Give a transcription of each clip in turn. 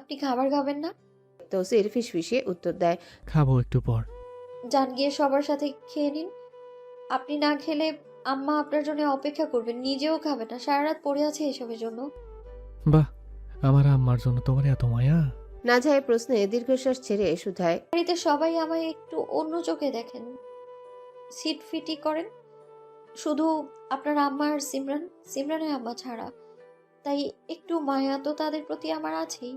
আপনি খাবার খাবেন না? তৌসির ফিসফিসিয়ে উত্তর দেয়। খাবো একটু পর। যান গিয়ে সবার সাথে খেয়ে নিন। আপনি না খেলে আম্মা আপনার জন্য অপেক্ষা করবেন, নিজেও খাবেন না, সারা রাত পড়ে আছে এসবের জন্য। বাহ, আমার আম্মার জন্য তোমার এত মায়া। নাজা প্রশ্নে দীর্ঘশ্বাস ছেড়ে শুধায়। বাড়িতে সবাই আমায় একটু অন্য চোখে দেখেন, সিট ফিটি করেন, শুধু আপনার আম্মা আর সিমরানের আম্মা ছাড়া। তাই একটু মায়া তো তাদের প্রতি আমার আছেই।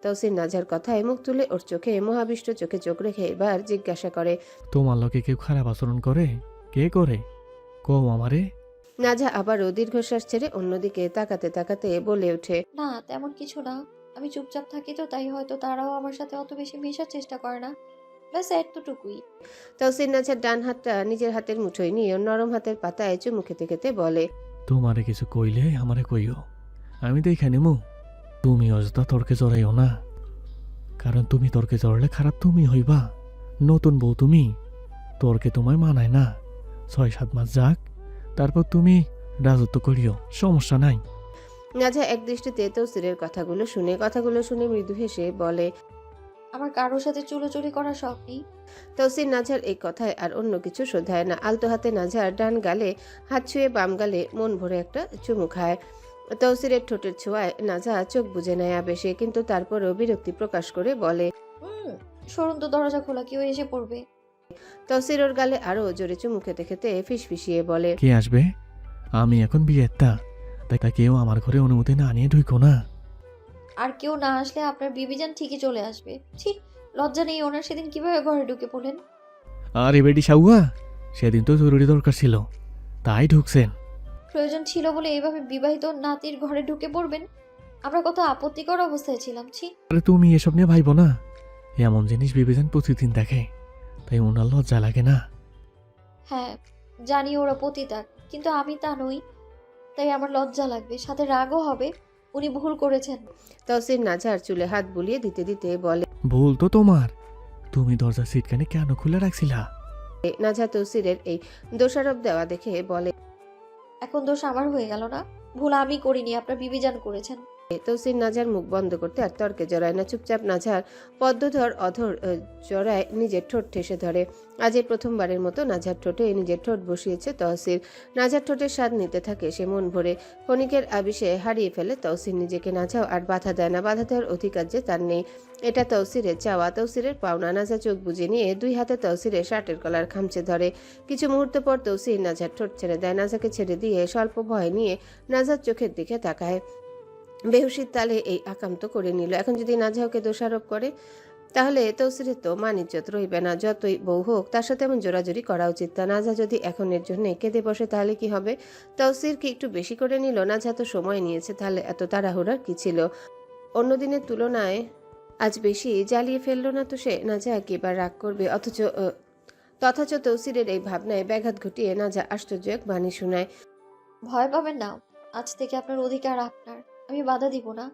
তৌসির নাজার কথায় মুখ তুলে ওর চোখে মোহাবিষ্ট চোখে চোখ রেখে এবার জিজ্ঞাসা করে। তোমার লোকে কেউ খারাপ আচরণ করে? কে করে? কও আমারে। নাজা আবারও দীর্ঘশ্বাস ছেড়ে অন্যদিকে তাকাতে তাকাতে বলে ওঠে। না, তেমন কিছু না। আমি চুপচাপ থাকি তো, তাই হয়তো তারাও আমার সাথে অত বেশি মেশার চেষ্টা করে না। ব্যাস এতটুকুই। তৌসির নাজার ডান হাতটা নিজের হাতের মুঠোয় নিয়ে ওর নরম হাতের পাতায় চুমু খেতে খেতে বলে। তোমারে কিছু কইলে আমারে কইও, আমি দেখে নিমু। তুমি অযথা তর্কে জড়াইও না, কারণ তুমি তর্কে জড়ালে খারাপ তুমি হইবা। নতুন বউ তুমি, তর্কে তোমায় মানায় না। 6-7 মাস যাক, তারপর তুমি রাজত্ব করিও, সমস্যা নাই। নাজা এক দৃষ্টিতে তৌসিরের কথাগুলো শুনে মৃদু হেসে বলে। আমার কারোর সাথে চুলোচুলি করার শখ নেই। তৌসির নাজার এই কথায় আর অন্য কিছু শোধায় না। আলতো হাতে নাজার ডান গালে হাত ছুঁয়ে বাম গালে মন ভরে একটা চুমু খায়। তৌসিরের ঠোঁটের ছোঁয়ায় নাজা চোখ বুজে নেয় আবেশে, কিন্তু তারপরও বিরক্তি প্রকাশ করে বলে। সরুন তো, দরজা খোলা, কেউ এসে পড়বে। তৌসির ওর গালে আরো জোরে চুমু খেতে খেতে ফিসফিসিয়ে বলে। কে আসবে? আমি এখন বিয়েরটা, তাই কেউ আমার ঘরে অনুমতি না নিয়ে ঢুকো না। আর কেউ না আসলে আপনার বিবিজান ঠিকই চলে আসবে। ছি, লজ্জা নেই ওনার? সেদিন কিভাবে ঘরে ঢুকে পড়লেন? আরে বেডি সাউয়া, সেদিন তো জরুরি দরকার ছিল, তাই ঢুকছেন। প্রয়োজন ছিল বলে এইভাবে বিবাহিত নাতির ঘরে ঢুকে পড়বেন? আমরা কত আপত্তিকর অবস্থায় ছিলাম। ছি। আরে তুমি এসব নিয়ে ভাইবো না। এমন জিনিস বিবেচন প্রতিদিন দেখে, তাই ওনার লজ্জা লাগে না। হ্যাঁ, জানি ওরা পতিতা, কিন্তু আমি তা নই। তাই আমার লজ্জা লাগবে, সাথে রাগও হবে। উনি ভুল করেছেন। তৌসির নাজার চুলে হাত বুলিয়ে দিতে দিতে বলে। ভুল তো তোমার, তুমি দরজার সিটখানি কেন খুলে রাখছিলা? নাজা তৌসিরের এই দোষারোপ দেওয়া দেখে বলে। এখন দোষ আমার হয়ে গেল না? ভুল আমি করিনি, আপনার বিবিজান করেছেন। তৌসির নাজার মুখ বন্ধ করতে আর তর্কে জড়ায় না। চুপচাপ নাজার পদ্মধর অধর জড়ায় নিজের ঠোঁট ঠেসে ধরে। আজ এই প্রথমবারের মতো নাজার ঠোঁটে নিজের ঠোঁট বসিয়েছে তহসির। নাজার ঠোঁটের স্বাদ নিতে থাকে সে মন ভরে। ক্ষণিকের আবিষে হারিয়ে ফেলে তহসির নিজেকে। নাজাও আর বাধা দেয় না, বাধা দেওয়ার অধিকার যে তার নেই। এটা তহসিরের চাওয়া, তহসিরের পাওনা। নাজা চোখ বুজে নিয়ে দুই হাতে তহসিরের শার্টের কলার খামচে ধরে। কিছু মুহূর্ত পর তহসির নাজার ঠোঁট ছেড়ে দেয়। নাজাকে ছেড়ে দিয়ে স্বল্প ভয় নিয়ে নাজার চোখের দিকে তাকায়। বেহুশির তালে এই আকান্ত করে নিল। এখন যদি নাজাহকে দোষারোপ করে, তাহলে তৌসিরের তো মান ইজ্জত রইবে না। যতই বউ হোক, তার সাথে এমন জোরাজুরি করা উচিত না। নাজা যদি এখন এর জন্য কেঁদে বসে, তাহলে কি হবে? তৌসির কি একটু বেশি করে নিল? নাজা তো সময় নিয়েছে, তাহলে এত তাড়াহুড়ার কি ছিল? অন্য দিনের তুলনায় আজ বেশি জ্বালিয়ে ফেললো না তো সে? নাজা এবার রাগ করবে, তথাচ তৌসিরের এই ভাবনায় ব্যাঘাত ঘটিয়ে নাজা আশ্চর্য এক বাণী শোনায়। ভয় পাবেন না, আজ থেকে আপনার অধিকার আপনার। আমি বাধা দিব না।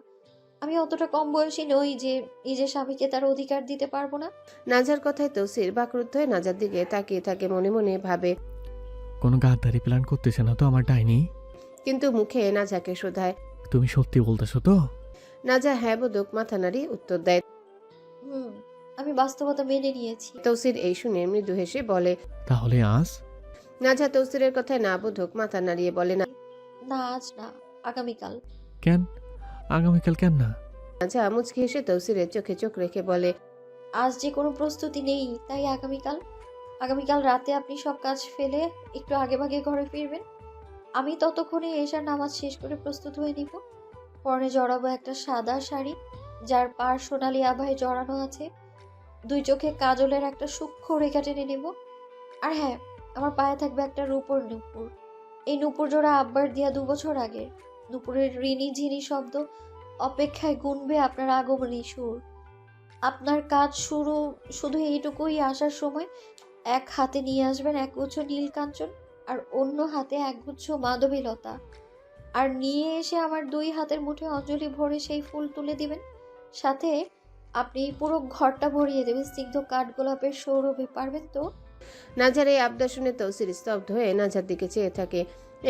আমি অতটা কম বয়সী নই যে নিজের স্বামীকে তার অধিকার দিতে পারবো না। নাজার কথায় তৌসির বাকরুদ্ধ হয়ে নাজার দিকে তাকিয়ে থাকে। মনে মনে ভাবে, কোনো গাদ্দারি প্ল্যান করতেছে না তো আমার ডাইনি? কিন্তু মুখে নাজাকে শোধায়। তুমি সত্যি বলতেছো তো? নাজা হ্যাঁ বোধক মাথা নাড়ি উত্তর দেয়। আমি বাস্তবতা মেনে নিয়েছি। তৌসির এই শুনে মৃদু হেসে বলে। তাহলে আজ? নাজা তৌসিরের কথায় না বোধক মাথা নাড়িয়ে বলে। না, না আজ না, আগামীকাল। কেন আগামীকাল? কেন না? নাজা মুচকি হেসে তৌসিরের চোখে চোখ রেখে বলে। আজ যে কোনো প্রস্তুতি নেই, তাই আগামীকাল। আগামীকাল রাতে আপনি সব কাজ ফেলে একটু আগে ভাগে ঘরে ফিরবেন। আমি ততক্ষণে এশার নামাজ শেষ করে প্রস্তুত হয়ে নিব। পরনে জড়াবো একটা সাদা শাড়ি, যার পাড় সোনালি আভায় জড়ানো আছে। দুই চোখে কাজলের একটা সূক্ষ্ম রেখা টেনে নেব। আর হ্যাঁ, আমার পায়ে থাকবে একটা রূপোর নূপুর। এই নূপুর জোড়া আব্বার দিয়া 2 বছর আগে। নূপুরের ঋণী ঝিনি শব্দ অপেক্ষায় গুনবে আপনার আগমনী সুর। আপনার কাজ শুধু এইটুকুই। আসার সময় এক হাতে নিয়ে আসবেন একগুচ্ছ নীলকাঞ্চন, আর অন্য হাতে একগুচ্ছ মাধবীলতা। আর নিয়ে এসে আমার 2 হাতের মুঠে অঞ্জলি ভরে সেই ফুল তুলে দিবেন। সাথে আপনি পুরো ঘরটা ভরিয়ে দেবেন স্নিগ্ধ কাঠগোলাপের সৌরভে। পারবেন তো? নাজার এই আবদার শুনে তৌসির স্তব্ধ হয়ে নাজার দিকে চেয়ে থাকে।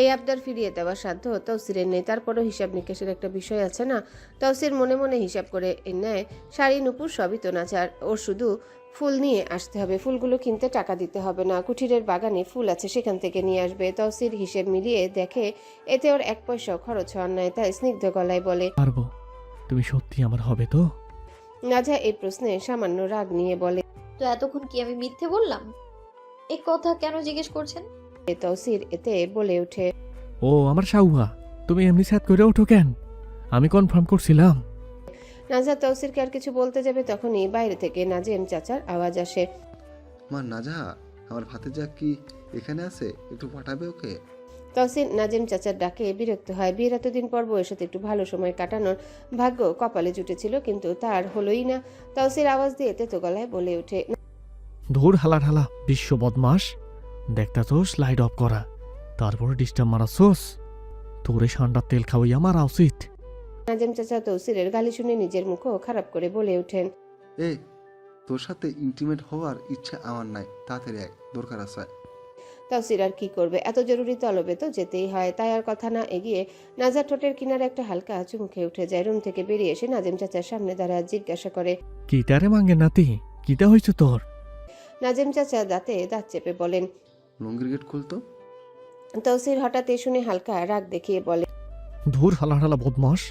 এই আবদার ফিরিয়ে দেওয়ার সাধ্য তৌসিরের নেই। তারপরও হিসাব নিকেশের একটা বিষয় আছে না। তৌসির মনে মনে হিসাব করে নেয়, শাড়ি নুপুর সবই তো নাচার, ওর শুধু ফুল নিয়ে আসতে হবে, ফুলগুলো কিনতে টাকা দিতে হবে না, কুঠিরের বাগানে ফুল আছে সেখান থেকে নিয়ে আসবে। তৌসির হিসেব মিলিয়ে দেখে এতে ওর 1 পয়সাও খরচ হওয়ার নয়, তাই স্নিগ্ধ গলায় বলে। পারবো। তুমি সত্যি আমার হবে তো? নাজা এই প্রশ্নে সামান্য রাগ নিয়ে বলে। তো এতক্ষণ কি আমি মিথ্যে বললাম? এই কথা কেন জিজ্ঞেস করছেন? তৌসির এতে বলে ওঠে। ও আমার শাহুয়া, তুমি এমনি স্যাত করে ওঠো কেন? আমি কনফার্ম করছিলাম। নাজা তৌসিরকে আর কিছু বলতে যাবে, তখনই বাইরে থেকে নাজেম চাচার আওয়াজ আসে। মা নাজা, আমার ভাতিজা কি এখানে আছে? একটু পাঠাবে ওকে। তৌসির নাজেম চাচার ডাকে বিরক্ত হয়। বিয়ের এতদিন পর বউয়ের সাথে একটু ভালো সময় কাটানোর ভাগ্য কপালে জুটেছিল, কিন্তু তার হলোই না। তৌসির আওয়াজ দিয়ে তেতো গলায় বলে ওঠে। ধুর হালা ঢালা বিশ্ব বদমাস, দেখতাছোস লাইট অফ করা, তারপর ডিস্টার্ব মারাছোস। তোরে ঠান্ডার তেল খাওয়াইয়া মারা উচিত। নাজেম চাচা তৌসিরের গালি শুনে নিজের মুখও খারাপ করে বলে ওঠেন। এই, তোর সাথে ইন্টিমেট হওয়ার ইচ্ছা আমার নাই, তাড়াতাড়ি এক, দরকার আছে। তৌসির আর কি করবে, এত জরুরি তলবে তো যেতেই হয়। তাই আর কথা না এগিয়ে নাজার ঠোঁটের কিনারে একটা হালকা চুমু খেয়ে উঠে যায়। রুম থেকে বেরিয়ে এসে নাজেম চাচার সামনে দাঁড়ায় জিজ্ঞাসা করে। কিটারে মাঙ্গে নাতি, কিটা হয়েছে তোর? নাজেম চাচা দাঁতে দাঁত চেপে বলেন। লুঙ্গির গেট খুলতো। তৌসির হঠাৎ এ শুনে হালকা রাগ দেখিয়ে বলে। ধুর হালা ঢালা বদমাস,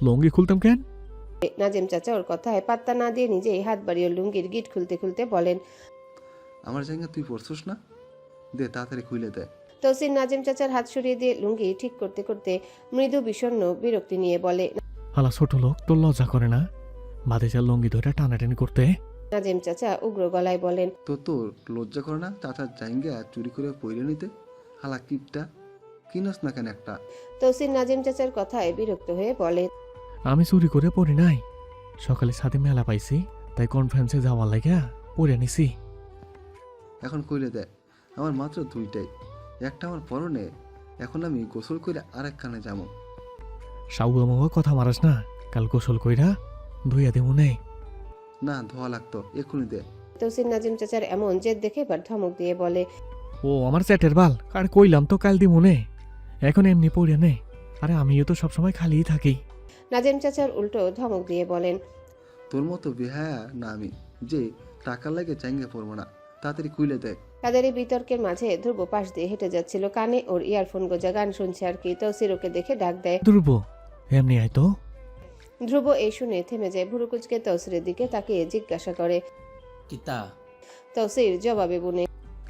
লঙ্গি খুলতাম কেন? নাজেম চাচা ওর কথায় পাত্তা না দিয়ে নিজেই হাত বাড়িয়ে লুঙ্গির গিট খুলতে খুলতে বলেন। আমার জায়গা তুই পড়ছিস না, দে তাড়াতাড়ি খুলে দে। তৌসির নাজেম চাচার হাত সরিয়ে দিয়ে লুঙ্গি ঠিক করতে করতে মৃদু বিষণ্ণ বিরক্তি নিয়ে বলে। হালা ছোট লোক, তোর লজ্জা করে না বাদেজার লঙ্গি ধরে টানাটানি করতে? নাজেম চাচা উগ্র গলায় বলেন। তোর লজ্জা করে না চাচার জায়গা চুরি করে পইরে নিতে? হালা কিপটা, কিনস না কেন একটা? তৌসির নাজেম চাচার কথায় বিরক্ত হয়ে বলে। আমি চুরি করে পড়ি নাই, সকালে সাথে মেলা পাইছি, তাই কনফারেন্সে যাওয়ার লাগা পড়ে নিছি। এখন কইলে দে, আমার মাত্র 2টাই, একটা আমার পরনে। এখন আমি গোসল করে আরেক কানে যাবো। সাউয়া মাউয়া কথা মারাস না, কাল গোসল কইরা ধুইয়া দেবো নেই। না, ধোয়া লাগতো, এক্ষুনি দে। তৌসির নাজেম চাচার এমন জেদ দেখে এবার ধমক দিয়ে বলে। ও আমার চ্যাটের বাল, আর কইলাম তো কাল দিব নে, এখন এমনি পড়ে নে। আরে আমিও তো সবসময় খালিই থাকি। নাজেম চাচার উল্টো ধমক দিয়ে বলেন। তোর মতো বেহায়া না আমি, যে টাকার লাগে চাঙ্গে পড়বো না, তাড়াতাড়ি খুলে দে। তাদের এই বিতর্কের মাঝে ধ্রুব পাশ দিয়ে হেঁটে যাচ্ছিল, কানে ওর ইয়ারফোন গোজা গান শুনছে আর কি। তৌসির ওকে দেখে ডাক দেয়। ধ্রুব, এমনি আয় তো। ধ্রুব এই শুনে থেমে যায়, ভুরুকুচকে তৌসিরের দিকে তাকিয়ে জিজ্ঞাসা করে। কিতা? তৌসির জবাবে বুনে।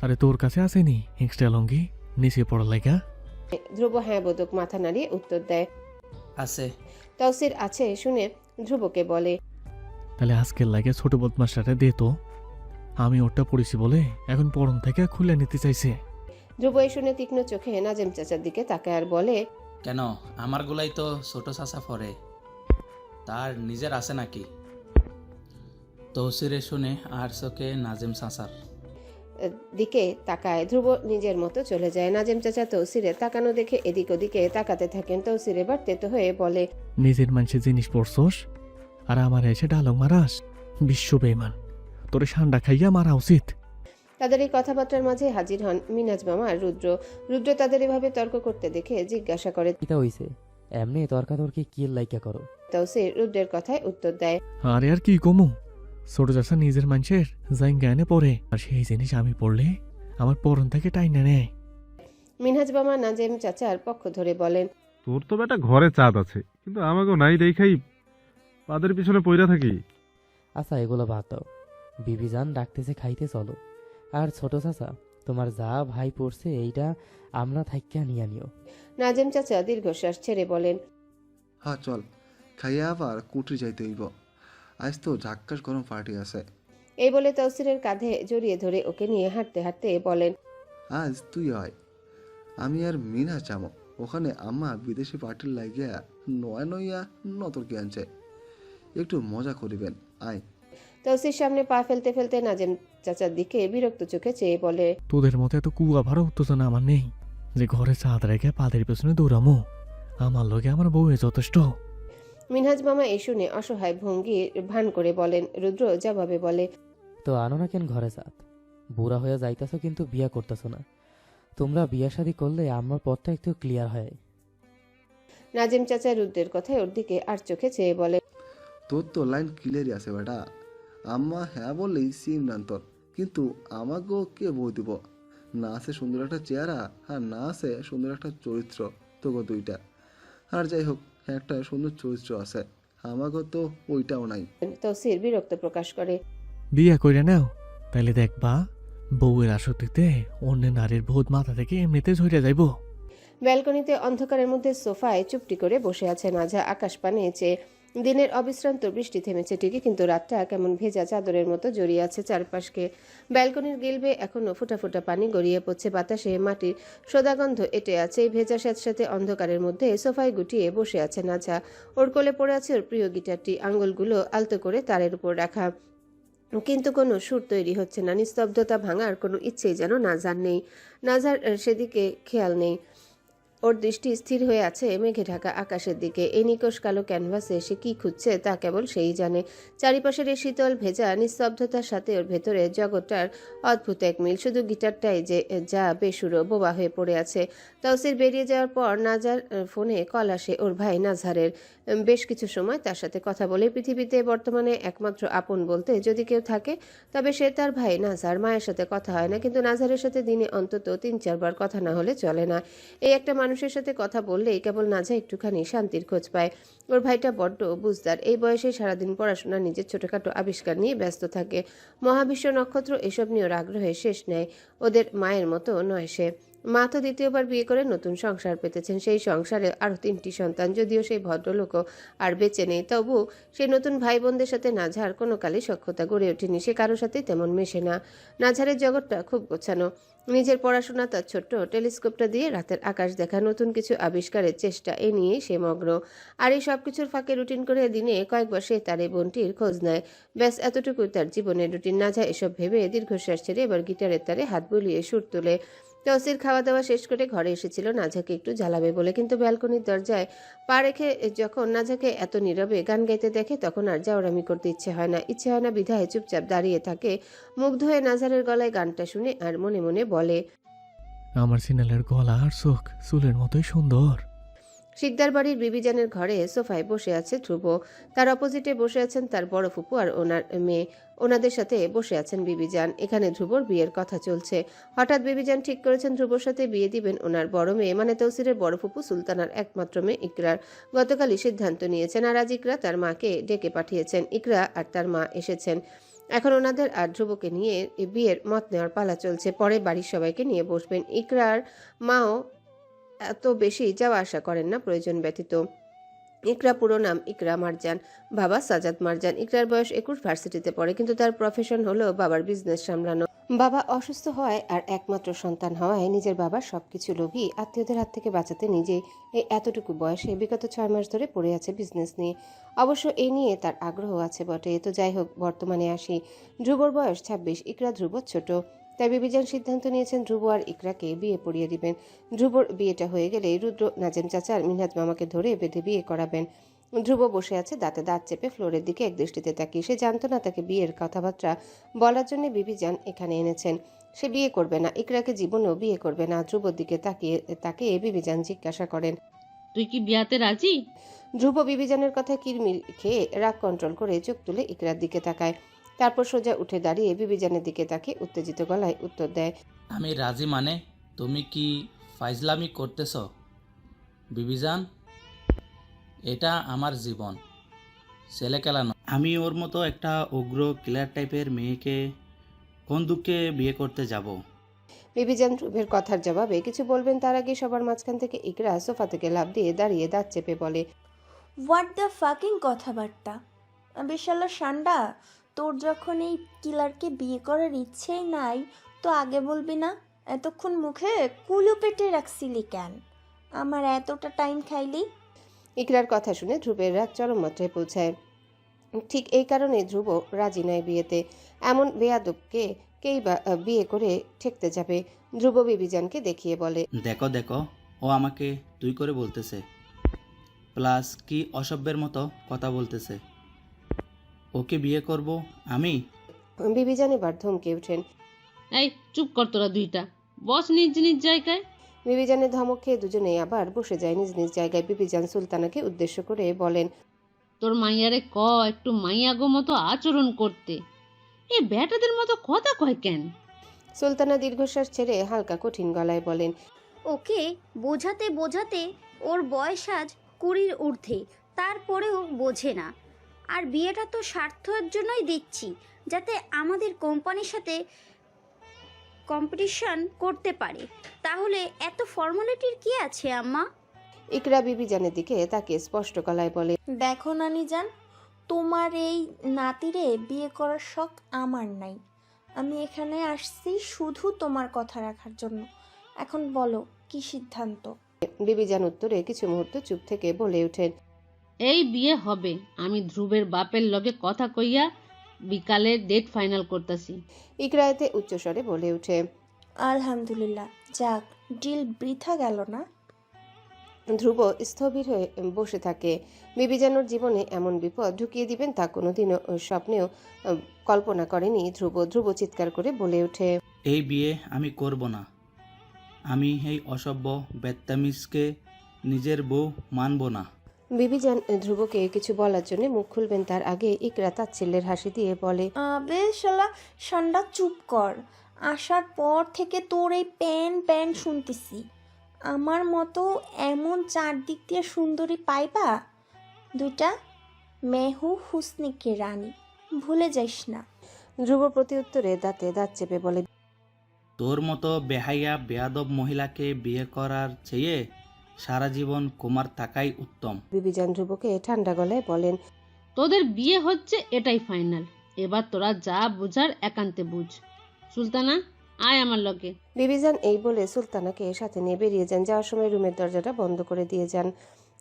আরে তোর কাছে আসেনি এক্সট্রা লঙ্গি নিচে পড়ার লাগা? ধ্রুব হ্যাঁ বোধক মাথা নাড়িয়ে উত্তর দেয়। আছে। তৌসির আছে শুনে ধ্রুবকে বলে। তাহলে আজকের লাগে ছোট বদমাসটারে দে তো, আমি ওরটা পড়েছি বলে এখন পরন থেকে খুলে নিতে চাইছে। ধ্রুব এই শুনে তীক্ষ্ণ চোখে নাজেম চাচার দিকে তাকায় আর বলে। কেন, আমার গুলাই তো ছোট চাচা পরে, তার নিজের আছে নাকি? তৌসিরে শুনে আর চোখে নাজেম চাচার দিকে তাকায়। ধ্রুব নিজের মতো চলে যায়। নাজেম চাচা তৌসিরে তাকানো দেখে এদিক ওদিকে তাকাতে থাকেন। তৌসির এবার তেতো হয়ে বলে। নিজের মানুষের জিনিস পড়ছস আর আমার এসে ডালং মারাস, বিশ্ব বেমান, তোরে ঠান্ডা খাইয়া মারা উচিত। তাদের এই কথাবার্তার মাঝে হাজির হন মিনাজ মামা আর রুদ্র। রুদ্র তাদের এভাবে তর্ক করতে দেখে জিজ্ঞাসা করে। কিতা হইছে? এমনি তর্কাতর্কি কি লাইকা করো? তৌসির রুদ্রের কথায় উত্তর দেয়। আরে আর কি কমু, ছোট চাষা নিজের মানুষের যাই জ্ঞানে পড়ে, আর সেই জিনিস আমি পড়লে আমার পরন থেকে টাইনা নেয়। মিনহাজ মামা নাজেম চাচার পক্ষ ধরে বলেন। তোর তো বেটা ঘরে চাঁদ আছে, কিন্তু আমাকেও নাই দেখাই পাদের পিছনে পইরা থাকি। আচ্ছা এগুলো বাদ দাও, বিবি জান ডাকতেছে খাইতে চলো। আর ছোট চাচা, তোমার যা ভাই পড়ছে এইটা আমরা থাইক্যা নিয়ে নিও। নাজেম চাচা দীর্ঘশ্বাস ছেড়ে বলেন। হ্যাঁ চল, খাইয়া আবার কুটরি যাইতে হইব, আজ তো ঝাক্কাস গরম পার্টি আছে। এই বলে তৌসিরের কাঁধে জড়িয়ে ধরে ওকে নিয়ে হাঁটতে হাঁটতে বলেন। আজ তুই আয়, আমি আর মিনা যাবো। ওখানে আম্মা বিদেশি পার্টির লাগিয়া নয়া নইয়া নতরকি আনছে, একটু মজা করিবেন, আয়। তৌসির সামনে পা ফেলতে ফেলতে নাজেম চাচার দিকে বিরক্ত চোখে চেয়ে বলে। তোদের মতো এত কুয়া ভাড়া উত্তেজনা আমার নেই যে ঘরে চাঁদ রেখে পাদের পেছনে দৌড়ামো। আমার লগে আমার বউয়ে যথেষ্ট। মিনহাজ মামা এই শুনে অসহায় ভঙ্গির ভান করে বলেন। রুদ্র জবাবে বলে। তো আনো না কেন ঘরে চাঁদ? বুড়া হয়ে যাইতাছো কিন্তু বিয়া করতেছো না, তোমরা বিয়ে শাদী করলে আমার পথটা একটু ক্লিয়ার হয়। নাজিম চাচা রুদ্রের কথায় ওর দিকে আর চোখে চেয়ে বলে, তোর তো লাইন ক্লিয়ারই আছে বেটা। আম্মা হ্যাঁ বললেই সিম নান তোর, কিন্তু আমাকেও কে বই দিব? না আছে সুন্দর একটা চেহারা, আর না আছে সুন্দর একটা চরিত্র, তোকে দুইটা। আর যাই হোক, একটা সুন্দর চরিত্র আছে, আমাকেও তো ওইটাও নাই। তৌসির বিরক্ত প্রকাশ করে। বিয়ে কইরা নাও, তাইলে দেখবা বউয়ের আসক্তিতে অন্য নারীর ভূত মাথা থেকে এমনিতে ঝরে যাইব। ব্যালকনিতে অন্ধকারের মধ্যে সোফায় চুপটি করে বসে আছে নাজা আকাশ পানে চেয়ে। দিনের অবিশ্রান্ত বৃষ্টি থেমেছে ঠিকই, কিন্তু রাতটা কেমন ভেজা চাদরের মতো জড়িয়ে আছে চারপাশকে। ব্যালকনির গিলবে এখনো ফোঁটা ফোঁটা পানি গড়িয়ে পড়ছে, বাতাসে মাটির সোদাগন্ধ এঁটে আছে। এই ভেজা স্যাঁতস্যাঁতে অন্ধকারের মধ্যে সোফায় গুটিয়ে বসে আছে নাজা। ওর কোলে পড়ে আছে ওর প্রিয় গিটারটি, আঙ্গুলগুলো আলতো করে তারের উপর রাখা, কিন্তু কোনো সুর তৈরি হচ্ছে না। নিস্তব্ধতা ভাঙার কোনো ইচ্ছেই যেন নাজার নেই। নাজার সেদিকে খেয়াল নেই। ওর দৃষ্টি স্থির হয়ে আছে মেঘে ঢাকা আকাশের দিকে। এই নিকষ কালো ক্যানভাসে সে কি খুঁজছে তা কেবল সেই জানে। চারিপাশের এই শীতল ভেজা নিস্তব্ধতার সাথে ওর ভেতরে জগৎটার অদ্ভুত এক মিল। শুধু গিটারটাই যে যা বেসুরো বোবা হয়ে পড়ে আছে। তৌসির বেরিয়ে যাওয়ার পর নাজার ফোনে কল আসে ওর ভাই নাজহারের। বেশ কিছু সময় তার সাথে কথা বলে। পৃথিবীতে বর্তমানে একমাত্র আপন বলতে যদি কেউ থাকে তবে সে তার ভাই নাজহার। মায়ের সাথে কথা হয় না, কিন্তু নাজহারের সাথে দিনে অন্তত 3-4 বার কথা না হলে চলে না। এই একটা মানুষের সাথে কথা বললেই কেবল নাজা একটুখানি শান্তির খোঁজ পায়। ওর ভাইটা বড্ড বুঝদার। এই বয়সে সারাদিন পড়াশোনা, নিজের ছোটখাটো আবিষ্কার নিয়ে ব্যস্ত থাকে। মহাবিশ্ব, নক্ষত্র এসব নিয়ে ওর আগ্রহে শেষ নেয়। ওদের মায়ের মতো নয় সে। মা তো দ্বিতীয়বার বিয়ে করে নতুন সংসার পেতেছেন, সেই সংসারে আরও 3টি সন্তান। যদিও সেই ভদ্রলোকও আর বেঁচে নেই, তবু সেই নতুন ভাই বোনদের সাথে নাজহার কোনো কালে সখ্যতা গড়ে ওঠেনি। সে কারোর সাথে তেমন মেশে না। নাজহারের জগৎটা খুব গোছানো। নিজের পড়াশোনা, তার ছোট্ট টেলিস্কোপটা দিয়ে রাতের আকাশ দেখা, নতুন কিছু আবিষ্কারের চেষ্টা, এ নিয়েই সে মগ্ন। আর এই সব কিছুর ফাঁকে রুটিন করে দিনে কয়েকবার সে তার এই বোনটির খোঁজ নেয়। ব্যাস এতটুকুই তার জীবনের রুটিন। নাজা এসব ভেবে দীর্ঘশ্বাস ছেড়ে এবার গিটারের তারে হাত বুলিয়ে সুর তোলে। তৌসির খাওয়া দাওয়া শেষ করে ঘরে এসেছিল নাজাকে একটু জ্বালাবে বলে, কিন্তু ব্যালকনির দরজায় পা রেখে যখন নাজাকে এত নীরবে গান গাইতে দেখে তখন আর জাউরামি করতে ইচ্ছে হয় না বিধায় চুপচাপ দাঁড়িয়ে থাকে, মুগ্ধ হয়ে নাজারের গলায় গানটা শুনে আর মনে মনে বলে, আমার সিনালের গলা আর চোখ চুলের মতোই সুন্দর। শিকদার বাড়ির বিবিজানের ঘরে সোফায় বসে আছে ধ্রুব। তার অপোজিটে বসে আছেন তার বড় ফুপু আর ওনার মেয়ে। ওনাদের সাথে বসে আছেন বিবিজান। এখানে ধ্রুবর বিয়ের কথা চলছে। হঠাৎ বিবিজান ঠিক করেছেন ধ্রুবর সাথে বিয়ে দিবেন ওনার বড় মেয়ে, মানে তৌসিরের বড় ফুপু সুলতানার একমাত্র মেয়ে ইকরার। গতকালই সিদ্ধান্ত নিয়েছেন, আর আজ ইকরা তার মাকে ডেকে পাঠিয়েছেন। ইকরা আর তার মা এসেছেন। এখন ওনাদের আর ধ্রুবকে নিয়ে বিয়ের মত নেওয়ার পালা চলছে। পরে বাড়ির সবাইকে নিয়ে বসবেন। ইকরার মাও এত বেশি যাওয়া আসা করেন না প্রয়োজন ব্যতীত। ইকরা পুরো নাম ইকরা মারজান, বাবা সাজাদ মারজান। ইকরার বয়স 21, ভার্সিটিতে পড়ে, কিন্তু তার প্রফেশন হলো বাবার বিজনেস সামলানো। বাবা অসুস্থ হওয়ায় আর একমাত্র সন্তান হওয়ায় নিজের বাবার সবকিছু লোভী আত্মীয়দের হাত থেকে বাঁচাতে নিজেই এই এতটুকু বয়সে বিগত 6 মাস ধরে পড়ে আছে বিজনেস নিয়ে। অবশ্য এই নিয়ে তার আগ্রহ আছে বটে। তো যাই হোক, বর্তমানে আসি। ধ্রুবর বয়স 26, ইকরা ধ্রুবর ছোট। তাই বিবিজান সিদ্ধান্ত নিয়েছেন ধ্রুব আর ইকরাকে বিয়ে পড়িয়ে দিবেন। ধ্রুবর বিয়েটা হয়ে গেলে রুদ্র নাজেম চাচা আর মিনহাজ মামাকে ধরে বেঁধে বিয়ে করাবেন। ধ্রুব বসে আছে দাঁতে দাঁত চেপে, ফ্লোরের দিকে একদৃষ্টিতে তাকিয়ে। সে জানতো না তাকে বিয়ের কথাবার্তা বলার জন্য বিবিজান এখানে এনেছেন। সে বিয়ে করবে না, ইকরাকে জীবনেও বিয়ে করবে না। ধ্রুবর দিকে তাকিয়ে বিবিজান জিজ্ঞাসা করেন, তুই কি বিয়াতে রাজি? ধ্রুব বিবিজানের কথা কিরমির খেয়ে রাগ কন্ট্রোল করে চোখ তুলে ইকরার দিকে তাকায়। তারপর সোজা উঠে দাঁড়িয়ে বিবিজানের দিকে তাকিয়ে উত্তেজিত গলায় উত্তর দেয়, আমি রাজি মানে তুমি কি ফাইজলামি করতেছ বিবিজান? এটা আমার জীবন, ছেলে খেলা নয়। আমি ওর মতো একটা উগ্র কিলার টাইপের মেয়েকে কোন দুঃখে বিয়ে করতে যাব? বিবিজান ধ্রুবের কথার জবাবে কিছু বলবেন তার আগে সবার মাঝখান থেকে ইকরা সোফা থেকে লাফ দিয়ে দাঁড়িয়ে দাঁত চেপে বলে, হোয়াট দ্য ফাকিং কথাবার্তা! বিশালা সান্ডা, তোর যখন এই কিলারকে বিয়ে করার ইচ্ছেই নাই তো আগে বলবি না? এতক্ষণ মুখে কুলো পেটে রাখছিলি কেন? আমার এতটা টাইম খাইলি? ইকরার কথা শুনে ধ্রুবের রাগ চরম মাত্রায় পৌঁছায়। ঠিক এই কারণে ধ্রুব রাজি নয় বিয়েতে। এমন বেয়াদবকে কেই বা বিয়ে করে ঠেকতে যাবে। ধ্রুব বিবিজানকে দেখিয়ে বলে, দেখো দেখো, ও আমাকে তুই করে বলতেছে, প্লাস কি অসভ্যের মতো কথা বলতেছে। ওকে বিয়ে করব আমি? বিবিজান এবার ধমকে ওঠেন, এই চুপ কর তোরা দুইটা। বস নিজ নিজ জায়গায়। বিবিজানের ধমক খেয়ে দুজনেই আবার বসে যায় নিজ নিজ জায়গায়। বিবিজান সুলতানাকে উদ্দেশ্য করে বলেন, তোর মাইয়ারে ক একটু মাইয়াগো মতো আচরণ করতে। এ বেটাদের মতো কথা কয় কেন? সুলতানা দীর্ঘশ্বাস ছেড়ে হালকা কঠিন গলায় বলেন, ওকে বোঝাতে বোঝাতে ওর বয়স আজ 20-র ঊর্ধ্বে, তারপরেও বোঝে না। আর বিয়েটা তো স্বার্থের জন্যই দিচ্ছি, যাতে আমাদের কোম্পানির সাথে কম্পিটিশন করতে পারে। তাহলে এত ফর্মালিটির কি আছে আম্মা? ইকরা বিবিজানের দিকে তাকে স্পষ্ট গলায় বলে, দেখো নানি জান, তোমার এই নাতিরে বিয়ে করার শখ আমার নাই। আমি এখানে আসছি শুধু তোমার কথা রাখার জন্য। এখন বলো কি সিদ্ধান্ত? বিবিজান উত্তরে কিছু মুহূর্ত চুপ থেকে বলে ওঠেন, এই বিয়ে হবে। আমি ধ্রুবের বাপের লগে কথা কইয়া বিকালে ডেট ফাইনাল করতেছি। ইকরা এতে উচ্চস্বরে বলে ওঠে। আলহামদুলিল্লাহ, যাক, ডিল বৃথা গেল না। ধ্রুব স্থবির হয়ে বসে থাকে। বিবিজানুর জীবনে এমন বিপদ ঢুকিয়ে দিবেন তা কোনোদিনও স্বপ্নেও কল্পনা করেনি ধ্রুব। ধ্রুব চিৎকার করে বলে ওঠে, এই বিয়ে আমি করব না। আমি এই অসভ্য বেত্তামিজকে নিজের বউ মানব না। বিবিজান ধ্রুবকে কিছু বলার জন্য মুখ খুলবেন তার আগে ইকরা তাচ্ছিল্যের হাসি দিয়ে বলে, বেশ শালা ঠান্ডা, চুপ কর। আসার পর থেকে তোর এই প্যান প্যান শুনতেছি। আমার মতো এমন চারদিক দিয়ে সুন্দরী পাইবা দুইটা? মেহু হুসনিকে রানী, ভুলে যাইস না। ধ্রুব প্রতি উত্তরে দাঁতে দাঁত চেপে বলে, তোর মতো বেহাইয়া বেয়াদব মহিলাকে বিয়ে করার চেয়ে সারা জীবন কুমার থাকাই উত্তম। বিবিজান ধ্রুবকে ঠান্ডা গলায় বলেন, তোদের বিয়ে হচ্ছে, এটাই ফাইনাল। এবার তোরা যা বুঝার একান্তে বুঝ। সুলতানা, আয় আমার লগে। বিবিজান এই বলে সুলতানাকে সাথে নিয়ে বেরিয়ে যান। যাওয়ার সময় রুমের দরজাটা বন্ধ করে দিয়ে যান।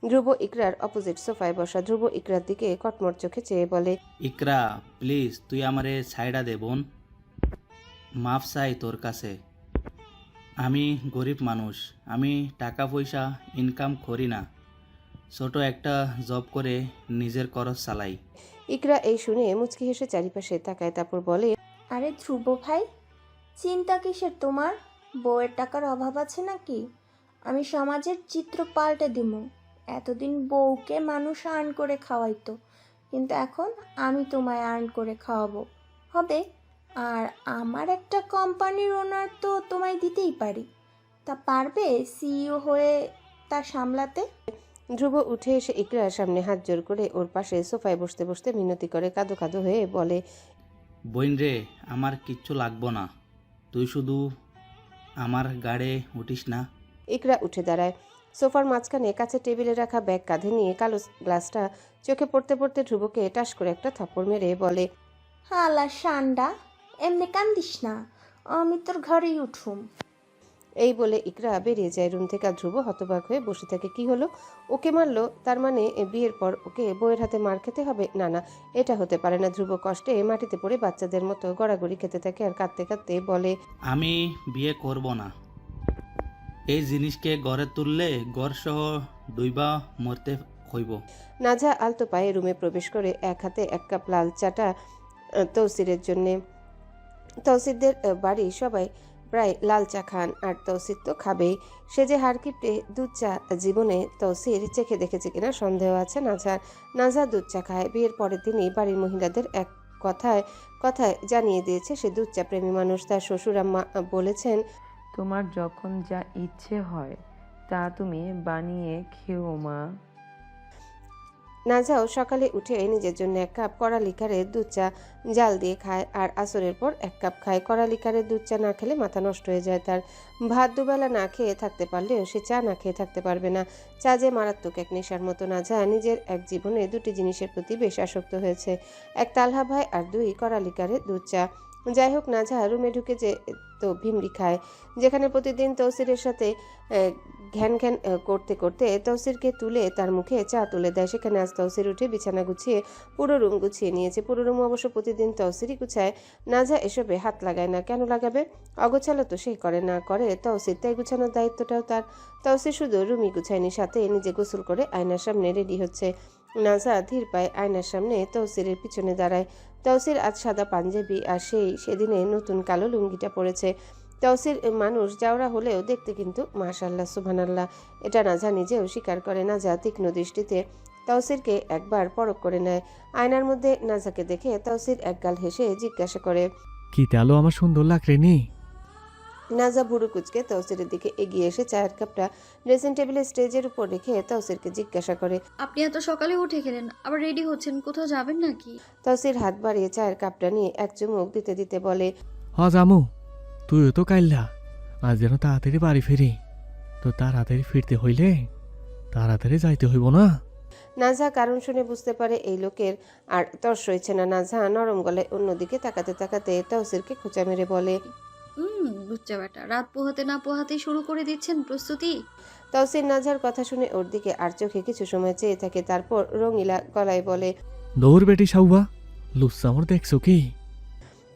ধ্রুব ইকরার অপোজিট সোফায় বসা। ধ্রুব ইকরার দিকে কটমট চোখে চেয়ে বলে, ইকরা প্লিজ, তুই আমারে ছাইড়া দে বোন। মাফ চাই তোর কাছে। আমি গরিব মানুষ, আমি টাকা পয়সা ইনকাম করি না। ছোট একটা জব করে নিজের খরচ চালাই। ইকরা এই শুনে মুচকি হেসে চারিপাশে তাকায়, তারপর বলে, আরে ধ্রুব ভাই, চিন্তা কিসের তোমার? বউয়ের টাকার অভাব আছে নাকি? আমি সমাজের চিত্র পাল্টে দিমু। এতদিন বউকে মানুষ আর্ন করে খাওয়াইতো, কিন্তু এখন আমি তোমায় আর্ন করে খাওয়াবো হবে। আর আমার একটা কোম্পানির ওনার তো তোমায় দিতেই পারি। তা পারবে সিইও হয়ে তা সামলাতে? ধ্রুব উঠে এসে ইকরার সামনে হাত জোর করে ওর পাশে সোফায় বসতে বসতে মিনতি করে কাঁদো কাঁদো হয়ে বলে, বোন রে, আমার কিচ্ছু লাগবো না। তুই শুধু আমার গাড়ে উঠিস না। ইকরা উঠে দাঁড়ায়। সোফার মাঝখানে কাছে টেবিলে রাখা ব্যাগ কাঁধে নিয়ে কালো গ্লাসটা চোখে পড়তে পড়তে ধ্রুবকে টাস করে একটা থাপ্পড় মেরে বলে, হালা সান্ডা, এমনি কান্দিস না, আমি তোর ঘরেই উঠুম। এই বলে ইকরা বেরিয়ে যায় রুম থেকে। আর ধ্রুব হতবাক হয়ে বসে থাকে। কি হলো? ওকে মারলো? তার মানে বিয়ের পর ওকে বউয়ের হাতে মার খেতে হবে? না না, এটা হতে পারে না। ধ্রুব কষ্টে মাটিতে পড়ে বাচ্চাদের মতো গড়াগড়ি খেতে থাকে আর কাঁদতে কাঁদতে বলে, আমি বিয়ে করব না। এই জিনিসকে গড়ে তুললে গড় সহ দুইবা মরতে হইব। নাজা আলতো পায়ে রুমে প্রবেশ করে এক হাতে এক কাপ লাল চাটা তৌসিরের জন্যে। তৌসিরদের বাড়ি সবাই প্রায় লাল চা খান, আর তৌসির তো খাবেই। সে যে হাড় কিপটে দুধ চা জীবনে তৌসির চেখে দেখেছে কিনা সন্দেহ আছে নাজার। নাজা দুধ চা খায়। বিয়ের পরের দিনই বাড়ির মহিলাদের এক কথায় কথায় জানিয়ে দিয়েছে সে দুধ চা প্রেমী মানুষ। তার শ্বশুর আম্মা বলেছেন, তোমার যখন যা ইচ্ছে হয় তা তুমি বানিয়ে খেও মা। নাজাও সকালে উঠে নিজের জন্য এক কাপ কড়া লিকারের দুধ চা জাল দিয়ে খায়, আর আসরের পর এক কাপ খায়। কড়া লিকারের দুধ চা না খেলে মাথা নষ্ট হয়ে যায় তার। ভাত দুবেলা না খেয়ে থাকতে পারলেও সে চা না খেয়ে থাকতে পারবে না। চা যে মারাত্মক এক নেশার মতো। নাজা নিজের এক জীবনে দুটি জিনিসের প্রতি বেশ আসক্ত হয়েছে, এক তালহা ভাই আর দুই কড়া লিকারের দুধ চা। যাই হোক, নাজা রুমে ঢুকে যে তো ভিমরি খায়। যেখানে প্রতিদিন তৌসিরের সাথে ঘ্যান ঘ্যান করতে করতে তৌসিরকে তুলে তার মুখে চা তুলে দেয়, সেখানে আজ তৌসির উঠে বিছানা গুছিয়ে পুরো রুম গুছিয়ে নিয়েছে। পুরো রুম অবশ্য প্রতিদিন তৌসিরই গুছায়। নাজা এসবে হাত লাগায় না। কেন লাগাবে? অগোছালো তো সেই করে, না করে তৌসির, তাই গুছানোর দায়িত্বটাও তার। তৌসির শুধু রুমই গুছায়নি, সাথে নিজে গোসল করে আয়নার সামনে রেডি হচ্ছে। নাজা ধীর পায়ে আয়নার সামনে তৌসিরের পিছনে দাঁড়ায়। তৌসির আজ সাদা পাঞ্জাবি আর সেদিনে নতুন কালো লুঙ্গিটা পরেছে। তৌসির মানুষ যাওরা হলেও দেখতে কিন্তু মাশাআল্লাহ সুবহানাল্লাহ। এটা নাজা নিজেও স্বীকার করে। নাজা তীক্ষ্ণ দৃষ্টিতে তৌসিরকে একবার পরখ করে নেয়। আয়নার মধ্যে নাজাকে দেখে তৌসির একগাল হেসে জিজ্ঞাসা করে। কি তেলো আমার সুন্দর লাগরে নি? নাজা ভুরু কুচকে তৌসিরের দিকে এগিয়ে এসে চায়ের কাপটা ড্রেসিং টেবিলের স্টেজের উপর রেখে তৌসিরকে জিজ্ঞাসা করে। আপনি এত সকালে উঠে গেলেন, আবার রেডি হচ্ছেন, কোথাও যাবেন নাকি? তৌসির হাত বাড়িয়ে চায়ের কাপটা নিয়ে এক চুমুক দিতে দিতে বলে। হ জামু, তুইও তো কাইল্লা, আজ যেন তাড়াতাড়ি বাড়ি ফিরি। তো তাড়াতাড়ি ফিরতে হইলে তাড়াতাড়ি যাইতে হইব না? নাজা কারণ শুনে বুঝতে পারে এই লোকের আর তর সইছে না। নাজা নরম গলায় অন্যদিকে তাকাতে তাকাতে তৌসিরকে খোঁচা মেরে বলে। লুচ্চা বেটা, রাত পোহাতে না পোহাতেই শুরু করে দিচ্ছেন প্রস্তুতি। তৌসির নাজার কথা শুনে ওর দিকে আর চোখে কিছু সময় চেয়ে থাকে, তারপর রঙিলা গলায় বলে। দৌড় বেটি সাউবা, লুচ্চামর দেখছো কি?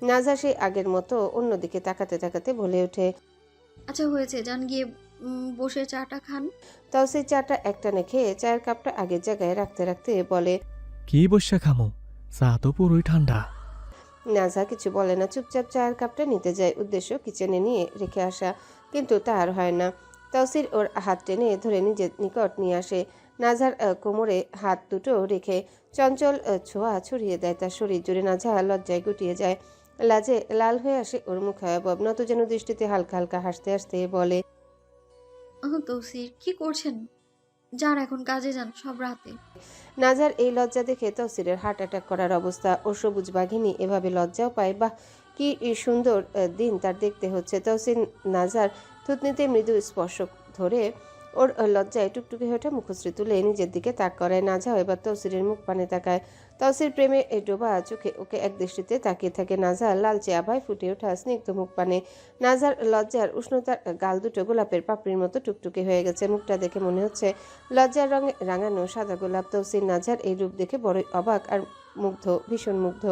নাজা সেই আগের মতো অন্যদিকে তাকাতে তাকাতে বলে ওঠে। আচ্ছা হয়েছে, যান গিয়ে বসে চাটা খান। তৌসির চাটা একটানে খেয়ে চায়ের কাপটা আগের জায়গায় রাখতে রাখতে বলে। কি বসা খামো, চা তো পুরোই ঠান্ডা। নাজা কিছু বলে না, চুপচাপ চায়ের কাপটা নিতে যায়। উদ্দেশ্য কিচেনে নিয়ে রেখে আসা, কিন্তু তার হয় না। তৌসির ওর হাত টেনে ধরে নিজের নিকট নিয়ে আসে। নাজার কোমরে হাত দুটো রেখে চঞ্চল ছোঁয়া ছড়িয়ে দেয় তার শরীর জুড়ে। নাজা লজ্জায় গুটিয়ে যায়, লাজে লাল হয়ে আসে ওর মুখায়বব। নত যেন দৃষ্টিতে হালকা হালকা হাসতে হাসতে বলে। তৌসির কি করছেন? যান এখন কাজে যান, সব রাতে। নাজার এই লজ্জা দেখে তৌসিরের হার্ট অ্যাটাক করার অবস্থা। ও সবুজ বাঘিনী এভাবে লজ্জাও পায়, বাহ কি সুন্দর দিন তার দেখতে হচ্ছে। তৌসির নাজার থুতনিতে মৃদু স্পর্শ ধরে ওর লজ্জায় টুকটুকি হয়ে ওঠা মুখশ্রী তুলে নিজের দিকে তাক করায়। নাজাও এবার তৌসিরের মুখ পানে তাকায়। তৌসির প্রেমে ডোবা চোখে ওকে এক দৃষ্টিতে তাকিয়ে থাকে। নাজার লালচে আভায় ফুটে ওঠা স্নিগ্ধ মুখ পানে। নাজার লজ্জার উষ্ণতার গাল দুটো গোলাপের পাপড়ির মতো টুকটুকে হয়ে গেছে। মুখটা দেখে মনে হচ্ছে লজ্জার রঙে রাঙানো সাদা গোলাপ। তৌসির নাজার এই রূপ দেখে বড়ই অবাক আর মুগ্ধ, ভীষণ মুগ্ধ।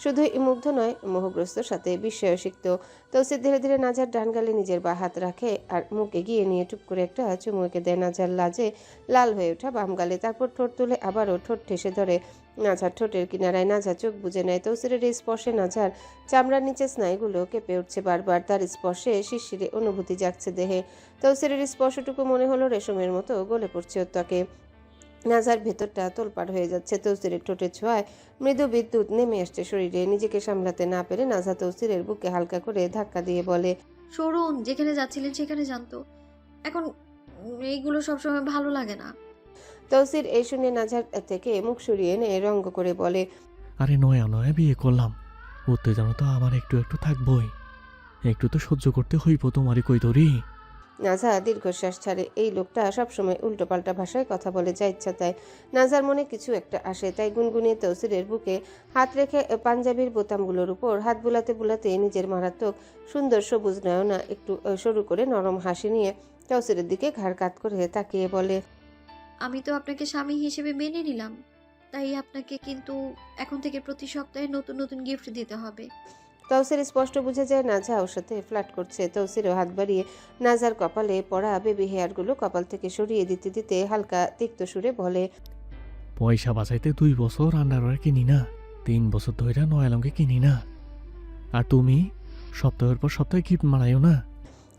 শুধুই মুগ্ধ নয়, মোহগ্রস্ত, সাথে বিস্ময় সিক্ত। তৌসির ধীরে ধীরে নাজার ডান গালে নিজের বা হাত রাখে আর মুখ এগিয়ে নিয়ে টুপ করে একটা চুমু এঁকে দেয় নাজার লাজে লাল হয়ে ওঠা বাম গালে। তারপর ঠোঁট তুলে আবারও ঠোঁট ঠেসে ধরে নাজার ঠোঁটের কিনারায়। নাজা চোখ বুজে নেয়। তৌসিরের এই স্পর্শে নাজার চামড়ার নিচে স্নায়ুগুলো কেঁপে উঠছে বারবার। তার স্পর্শে শিরশিরে অনুভূতি জাগছে দেহে। তৌসিরের স্পর্শটুকু মনে হলো রেশমের মতো গলে পড়ছে ওর ত্বকে। নাজার ভেতরটা তোলপাড় হয়ে যাচ্ছে। তৌসিরের ঠোঁটের ছোঁয়ায় মৃদু বিদ্যুৎ নেমে আসছে শরীরে। নিজেকে সামলাতে না পেরে নাজা তৌসিরের বুকে হালকা করে ধাক্কা দিয়ে বলে। সরুন, যেখানে যাচ্ছিলেন সেখানে যান তো, এখন এইগুলো সবসময় ভালো লাগে না। তৌসির এই শুনে নাজার থেকে মুখ সরিয়ে এনে রঙ্গ করে বলে। আরে নয়া নয়া বিয়ে করলাম, উত্তেজনা তো আমার একটু একটু থাকবই, একটু তো সহ্য করতে হইব তোমারই কই তরি। নাজা দীর্ঘশ্বাস ছাড়ে। এই লোকটা সবসময় উল্টোপাল্টা ভাষায় কথা বলে, যা ইচ্ছা তাই। নাজার মনে কিছু একটা আসে, তাই গুনগুনিয়ে তৌসিরের বুকে হাত রেখে পাঞ্জাবির বোতামগুলোর উপর হাত বুলাতে বুলাতে নিজের মারাত্মক সুন্দর সবুজ নয়না একটু সরু করে নরম হাসি নিয়ে তৌসিরের দিকে ঘাড় কাত করে তাকিয়ে বলে। আমি তো আপনাকে স্বামী হিসেবে মেনে নিলাম, তাই আপনাকে কিন্তু এখন থেকে প্রতি সপ্তাহে নতুন নতুন গিফট দিতে হবে। তৌসির স্পষ্ট বুঝে যায় নাজা ওর সাথে ফ্লার্ট করছে। তৌসিরও হাত বাড়িয়ে নাজার কপালে পড়া বেবি হেয়ারগুলো কপাল থেকে সরিয়ে দিতে দিতে হালকা তিক্ত সুরে বলে। পয়সা বাঁচাইতে 2 বছর আন্ডারওয়্যার কিনি না, 3 বছর ধরে নয়ালমকে কিনি না, আর তুমি সপ্তাহের পর সপ্তাহে গিফট মারাইও না।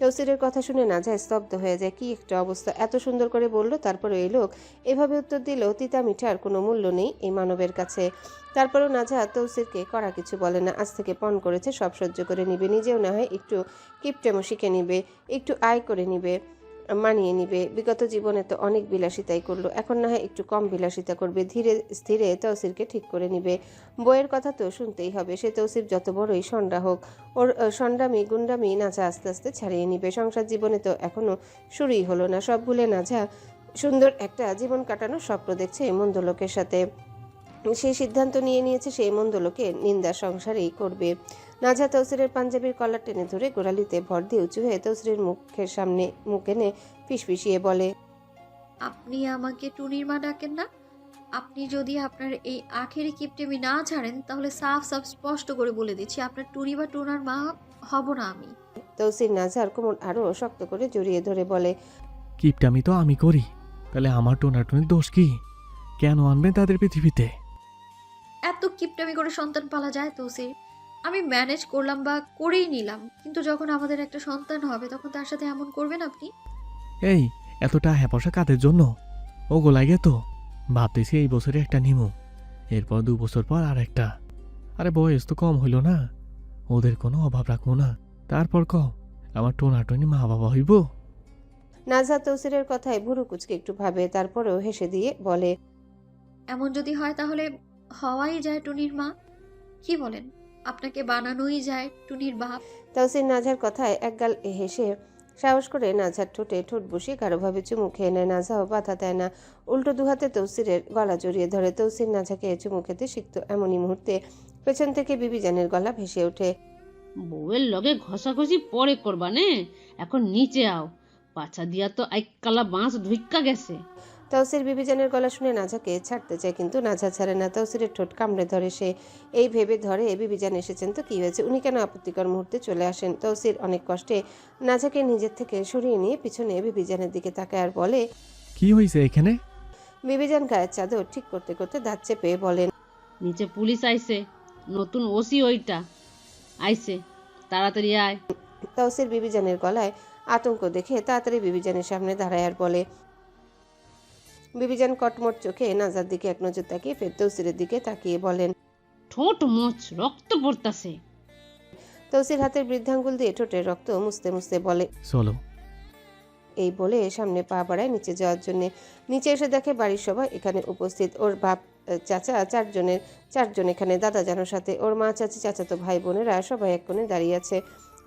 তৌসিরের কথা শুনে নাজা স্তব্ধ হয়ে যায়। কি একটা অবস্থা! এত সুন্দর করে বলল, তারপরে এই লোক এভাবে উত্তর দিল। তিতা মিঠার কোনো মূল্য নেই এই মানবের কাছে। তারপরেও নাজা তৌসিরকে করা কিছু বলে না। আজ থেকে পণ করেছে সব সহ্য করে নিবে। নিজেও না হয় একটু কিপটেমো শিখে নিবে, একটু আয় করে নিবে, মানিয়ে নিবে। বিগত জীবনে তো অনেক বিলাসিতাই করলো, এখন না হয় একটু কম বিলাসিতা করবে। ধীরে স্থিরে তৌসিরকে ঠিক করে নিবে। বইয়ের কথা তো শুনতেই হবে, সে তৌসির যত বড়ই সন্ডা হোক। ওর সন্ডামি গুন্ডামি নাজা আস্তে আস্তে ছাড়িয়ে নিবে। সংসার জীবনে তো এখনো শুরুই হলো না। সব ভুলে নাজা সুন্দর একটা জীবন কাটানোর স্বপ্ন দেখছে মন্দ লোকের সাথে। সেই সিদ্ধান্ত নিয়ে নিয়েছে সেই মন্দ লোকে নিন্দা সংসারেই করবে। নাজা তৌসিরের পাঞ্জাবির কলার টেনে ধরে গোড়ালিতে ভর দিয়ে উঁচু হয়ে তৌসিরের মুখের সামনে মুখ এনে ফিসফিসিয়ে বলে। আপনি আমাকে টুনির মা ডাকেন না? আপনি যদি আপনার এই আখেরি কিপটেমি না ছাড়েন, তাহলে সাফ সাফ স্পষ্ট করে বলে দিচ্ছি, আপনার টুনি বা টুনার মা হব না আমি। তৌসির নাজার কোমর আরো শক্ত করে জড়িয়ে ধরে বলে। কিপটামি তো আমি করি, তাহলে আমার টোনাটুনির দোষ কি? কেন আনবেন তাদের পৃথিবীতে? এত কিপটামি করে সন্তান পালা যায় তৌসির? আমি ম্যানেজ করলাম বা করেই নিলাম, কিন্তু যখন আমাদের একটা সন্তান হবে তখন তার সাথে এমন করবেন আপনি? এই এতটা হ্যাপসা কাদের জন্য? ওগো লাগে তো ভাবতেছি এই বছরে একটা নিমু, এরপর 2 বছর পর আর একটা। আরে বয়স তো কম হইল না, ওদের কোনো অভাব রাখবো না। তারপর কও আমার টোনাটনি মা বাবা হইব। নাজহাত তৌসিরের কথায় ভুরু কুচকে একটু ভাবে, তারপরেও হেসে দিয়ে বলে, এমন যদি হয় তাহলে হওয়াই যায় টুনির মা। কি বলেন? আপনাকে বানানোই যায় টুনির বাপ। তৌসির নাজহার কথায় একগাল হেসে সাহস করে নাজহার ঠোঁটে ঠোঁট বসিয়ে গাঢ়ভাবে চুমু খেয়ে নেয়। নাজহাও বাধা দেয় না, উল্টো দুহাতে তৌসিরের গলা জড়িয়ে ধরে। তৌসির নাজহাকে চুমু খেতে শিখত এমনই মুহূর্তে পেছন থেকে বিবিজানের গলা ভেসে ওঠে, বউয়ের লগে ঘষাঘষি পরে করবা নে, এখন নিচে আও, পাছা দিয়া তো আইকালা বাঁশ ধুইক্কা গেছে। তৌসির বিবিজানের গলা শুনে নাজহাকে ছাড়তে চায়, কিন্তু নাজহা ছাড়ে না। তৌসিরের ঠোঁট কামড়ে ধরে সে, এই ভেবে ধরে বিবিজান এসেছেন তো কি হয়েছে, উনি কেন আপত্তিকর মুহূর্তে চলে আসেন। তৌসির অনেক কষ্টে নাজহাকে নিজের থেকে সরিয়ে নিয়ে পিছনে বিবিজানের দিকে তাকায় আর বলে, কি হয়েছে এখানে? বিবিজান গায়ের চাদর ঠিক করতে করতে দাঁত চেপে বলেন, নিচে পুলিশ আইছে, নতুন ওসি ওইটা আইছে, তাড়াতাড়ি আয়। তৌসির বিবিজানের গলায় আতঙ্ক দেখে তাড়াতাড়ি বিবিজানের সামনে দাঁড়ায় আর বলে। বিবিজান কটমট চোখে নাজার দিকে এক নজর তাকিয়ে ফের তৌসিরের দিকে তাকিয়ে বলেন, ঠোঁট মোচ রক্ত পড়তাছে। তৌসির হাতের বৃদ্ধাঙ্গুল দিয়ে ঠোঁটের রক্ত মুছতে মুছতে বলে, চলো। এই বলে সামনে পা বাড়ায় নিচে যাওয়ার জন্য। নিচে এসে দেখে বাড়ির সবাই এখানে উপস্থিত। ওর বাপ, চাচা, চারজন এখানে, দাদা জানোর সাথে ওর মা, চাচি, চাচাতো ভাই বোনেরা সবাই এক কোণে দাঁড়িয়ে আছে।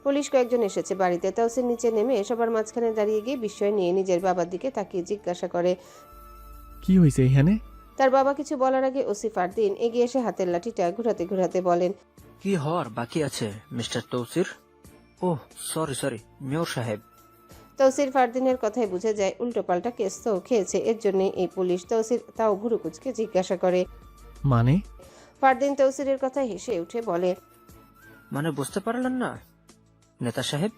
পুলিশ কয়েকজন এসেছে বাড়িতে। তৌসির নিচে নেমে সবার মাঝখানে দাঁড়িয়ে গিয়ে বিস্ময় নিয়ে নিজের বাবার দিকে তাকিয়ে জিজ্ঞাসা করে। কি হয়েছে এখানে? তার বাবা কিছু বলার আগে ওসি ফারদিন এগিয়ে এসে হাতের লাঠিটা ঘুরাতে ঘুরাতে বলেন, কি হওয়ার বাকি আছে mister Tousir? Oh sorry mayor সাহেব। তৌসির ফারদিনের কথায় বুঝে যায় উল্টোপাল্টা কেস তো খেয়েছে, এর জন্য এই পুলিশ। তৌসির তাও ভুরু কুচকে জিজ্ঞাসা করে। মানে? ফারদিন তৌসিরের কথায় হেসে উঠে বলে, মানে বুঝতে পারলেন না নেতা সাহেব?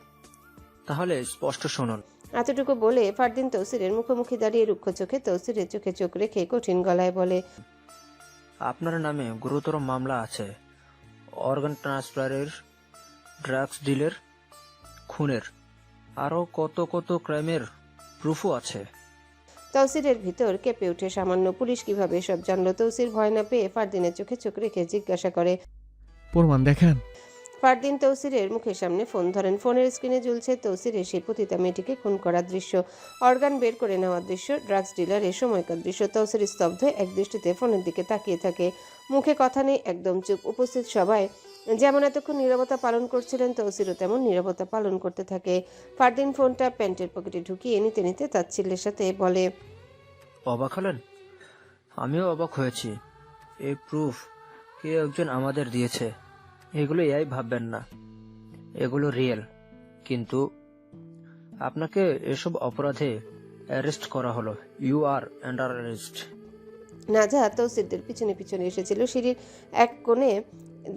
তাহলে স্পষ্ট শুনুন। এতটুকু বলে ফারদিন তৌসিরের মুখোমুখি দাঁড়িয়ে রুক্ষ চোখে তৌসিরের চোখে চোখ রেখে কঠিন গলায় বলে, আপনার নামে গুরুতর মামলা আছে, অর্গান ট্রান্সফারের, ড্রাগস ডিলের, খুনের, আরও কত কত ক্রাইমের প্রুফও আছে। তৌসিরের ভিতর কেঁপে উঠে সামান্য। পুলিশ কিভাবে এসব জানলো? তৌসির ভয় না পেয়ে ফারদিনের চোখে চোখ রেখে জিজ্ঞাসা করে। প্রমাণ দেখান। ফারদিন তৌসিরের মুখের সামনে ফোন ধরেন। ফোনের স্ক্রিনে ঝুলছে তৌসিরের সেই পতিতা মেয়েটিকে খুন করার দৃশ্য, অর্গান বের করে নেওয়ার দৃশ্য, ড্রাগস ডিলারের সময়কার দৃশ্য। তৌসির স্তব্ধ এক দৃষ্টিতে ফোনের দিকে তাকিয়ে থাকে, মুখে কথা নেই, একদম চুপ। উপস্থিত সবাই যেমন এতক্ষণ নীরবতা পালন করছিলেন, তৌসিরও তেমন নীরবতা পালন করতে থাকে। ফারদিন ফোনটা প্যান্টের পকেটে ঢুকিয়ে নিতে নিতে তাচ্ছিল্যের সাথে বলে, অবাক হলেন? আমিও অবাক হয়েছি। এই প্রুফ কে একজন আমাদের দিয়েছে। এগুলো এআই ভাববেন না, এগুলো রিয়েল। কিন্তু আপনাকে এসব অপরাধে অ্যারেস্ট করা হলো। You are under arrest. নাজা তৌসিরদের পিছনে পিছনে এসেছিল, সিঁড়ির এক কোণে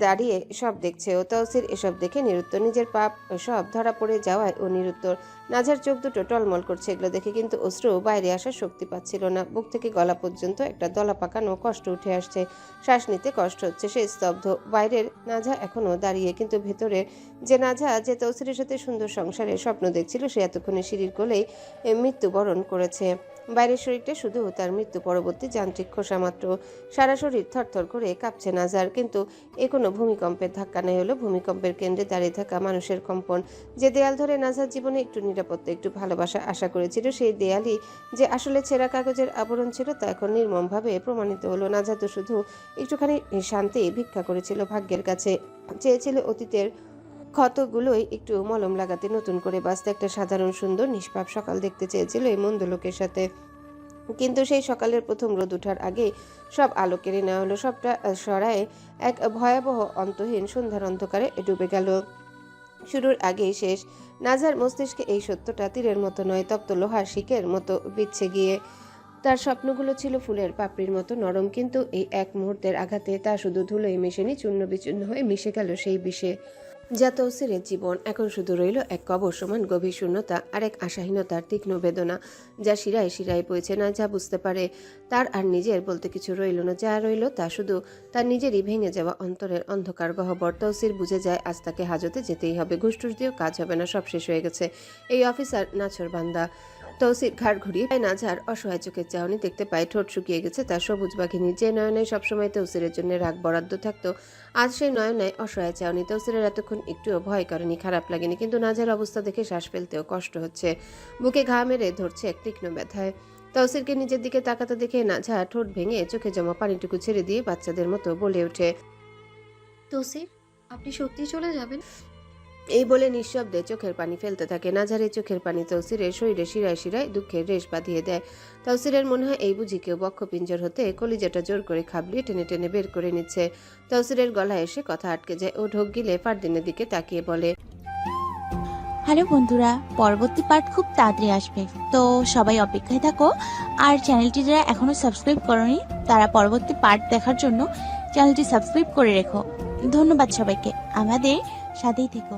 দাঁড়িয়ে সব দেখছে ও। তৌসির এসব দেখে নিরুত্তর, নিজের পাপ সব ধরা পড়ে যাওয়ায় ও নিরুত্তর। নাজার চোখ দুটো টলমল করছে এগুলো দেখে, কিন্তু অশ্রু বাইরে আসার শক্তি পাচ্ছিল না। বুক থেকে গলা পর্যন্ত একটা দলা পাকানো কষ্ট উঠে আসছে, শ্বাস নিতে কষ্ট হচ্ছে। সে স্তব্ধ। বাইরের নাজা এখনো দাঁড়িয়ে, কিন্তু ভেতরের যে নাজা, যে তৌসিরের সাথে সুন্দর সংসারের স্বপ্ন দেখছিল, সে এতক্ষণে সিঁড়ির কোলেই মৃত্যুবরণ করেছে। বাইরের শরীরটা শুধু তার মৃত্যু পরবর্তী যান্ত্রিক খোসা মাত্র। সারা শরীর থরথর করে কাঁপছে নাজার, কিন্তু এ কোনো ভূমিকম্পের ধাক্কা নাই, হলো ভূমিকম্পের কেন্দ্রে দাঁড়িয়ে থাকা মানুষের কম্পন। যে দেয়াল ধরে নাজার জীবনে একটু নিরাপত্তা, একটু ভালোবাসা আশা করেছিল, সেই দেয়ালই যে আসলে ছেঁড়া কাগজের আবরণ ছিল, তা এখন নির্মমভাবে প্রমাণিত হলো। নাজা তো শুধু একটুখানি শান্তি ভিক্ষা করেছিল ভাগ্যের কাছে, চেয়েছিল অতীতের ক্ষতগুলোই একটু মলম লাগাতে, নতুন করে বাঁচতে, একটা সাধারণ সুন্দর নিষ্পাপ সকাল দেখতে চেয়েছিল এই মন্দ লোকের সাথে। কিন্তু সেই সকালের প্রথম রোদ ওঠার আগে সব আলো কেড়ে নেওয়া হলো, সবটা সরায় এক ভয়াবহ অন্তহীন সন্ধ্যার অন্ধকারে ডুবে গেল। শুরুর আগেই শেষ। নাজার মস্তিষ্কে এই সত্যটা তীরের মতো নয়, তপ্ত লোহার শিকের মতো বিচ্ছে গিয়ে। তার স্বপ্নগুলো ছিল ফুলের পাপড়ির মতো নরম, কিন্তু এই এক মুহূর্তের আঘাতে তা শুধু ধুলোয় মেশেনি, চূর্ণ বিচূর্ণ হয়ে মিশে গেল সেই বিষে। যা তৌসিরের জীবন। এখন শুধু রইল এক কবর সমান গভীর শূন্যতা আর এক আশাহীনতার তীক্ষ্ণ বেদনা, যা শিরায় শিরায় বইছে না। যা বুঝতে পারে তার আর নিজের বলতে কিছু রইল না। যা রইল তা শুধু তার নিজেরই ভেঙে যাওয়া অন্তরের অন্ধকার গহ্বর। তৌসির বুঝে যায় আজ তাকে হাজতে যেতেই হবে। ঘুষটুস দিয়েও কাজ হবে না, সব শেষ হয়ে গেছে। এই অফিসার নাছর বান্দা। তৌসির ঘাড় ঘুরিয়ে পায় নাঝার অসহায় চোখের চাহনি দেখতে পায়। ঠোঁট শুকিয়ে গেছে তার সবুজ বাঘিনী, যে নয়নে সবসময় তৌসিরের জন্য রাগ বরাদ্দ থাকতো, আজ সেই নয়নায় অসহায় চাহনি। তৌসিরের এতক্ষণ একটুও ভয় করেনি, খারাপ লাগেনি, কিন্তু নাঝার অবস্থা দেখে শ্বাস ফেলতেও কষ্ট হচ্ছে। বুকে ঘা মেরে ধরছে এক তীক্ষ্ণ ব্যথায়। তৌসিরকে নিজের দিকে তাকাতে দেখে নাঝা ঠোঁট ভেঙে চোখে জমা পানিটুকু ছেড়ে দিয়ে বাচ্চাদের মতো বলে ওঠে, তৌসির, আপনি সত্যি চলে যাবেন? এই বলে নিঃশব্দে চোখের পানি ফেলতে থাকে। নাঝারের চোখের পানি তৌসিরের শরীরে শিরায় শিরায় দুঃখের রেশ বাঁধিয়ে দেয়। তৌসিরের মনে হয় এই বুঝি কেউ বক্ষপিঞ্জর হতে কলিজাটা জোর করে খাবলিয়ে টেনে টেনে বের করে নিচ্ছে। তৌসিরের গলায় এসে কথা আটকে যায়। ও ঢোক গিলে ফারদিনের দিকে তাকিয়ে বলে, হ্যালো বন্ধুরা, পরবর্তী পার্ট খুব তাড়াতাড়ি আসবে, তো সবাই অপেক্ষায় থাকো। আর চ্যানেলটি যারা এখনো সাবস্ক্রাইব করোনি তারা পরবর্তী পার্ট দেখার জন্য চ্যানেলটি সাবস্ক্রাইব করে রেখো। ধন্যবাদ সবাইকে, আমাদের সাথেই থেকো।